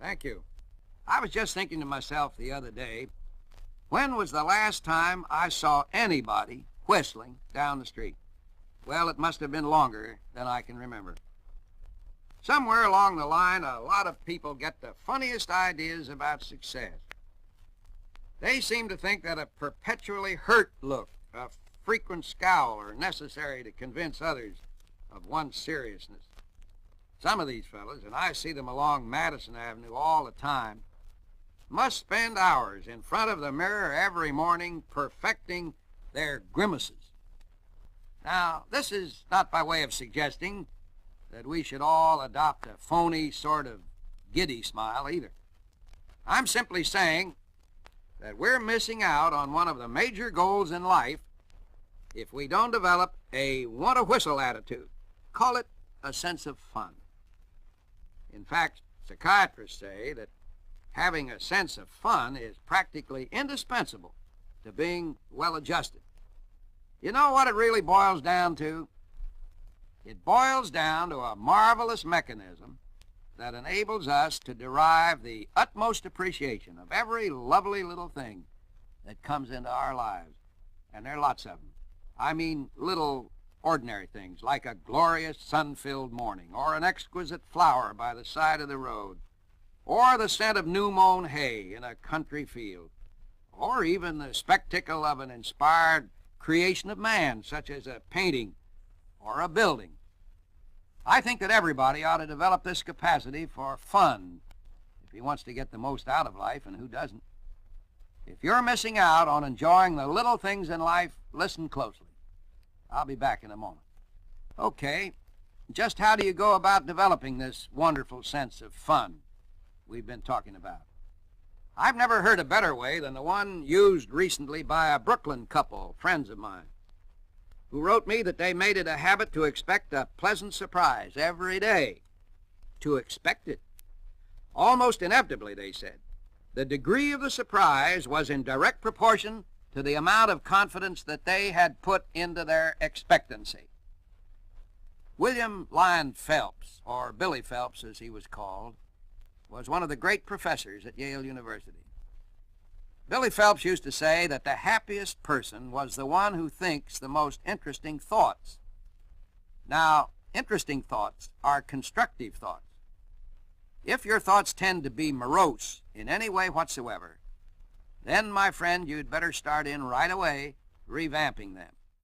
Thank you. I was just thinking to myself the other day, when was the last time I saw anybody whistling down the street? Well, it must have been longer than I can remember. Somewhere along the line, a lot of people get the funniest ideas about success. They seem to think that a perpetually hurt look, a frequent scowl, are necessary to convince others of one's seriousness. Some of these fellows, and I see them along Madison Avenue all the time, must spend hours in front of the mirror every morning perfecting their grimaces. Now, this is not by way of suggesting that we should all adopt a phony sort of giddy smile either. I'm simply saying that we're missing out on one of the major goals in life if we don't develop a want-to-whistle attitude. Call it a sense of fun. In fact, psychiatrists say that having a sense of fun is practically indispensable to being well-adjusted. You know what it really boils down to? It boils down to a marvelous mechanism that enables us to derive the utmost appreciation of every lovely little thing that comes into our lives. And there are lots of them. I mean little ordinary things like a glorious sun-filled morning, or an exquisite flower by the side of the road, or the scent of new-mown hay in a country field, or even the spectacle of an inspired creation of man, such as a painting or a building. I think that everybody ought to develop this capacity for fun if he wants to get the most out of life, and who doesn't? If you're missing out on enjoying the little things in life, listen closely. I'll be back in a moment. Okay, just how do you go about developing this wonderful sense of fun we've been talking about? I've never heard a better way than the one used recently by a Brooklyn couple, friends of mine, who wrote me that they made it a habit to expect a pleasant surprise every day. To expect it. Almost inevitably, they said, the degree of the surprise was in direct proportion to the amount of confidence that they had put into their expectancy. William Lyon Phelps, or Billy Phelps as he was called, was one of the great professors at Yale University. Billy Phelps used to say that the happiest person was the one who thinks the most interesting thoughts. Now, interesting thoughts are constructive thoughts. If your thoughts tend to be morose in any way whatsoever, then, my friend, you'd better start in right away revamping them.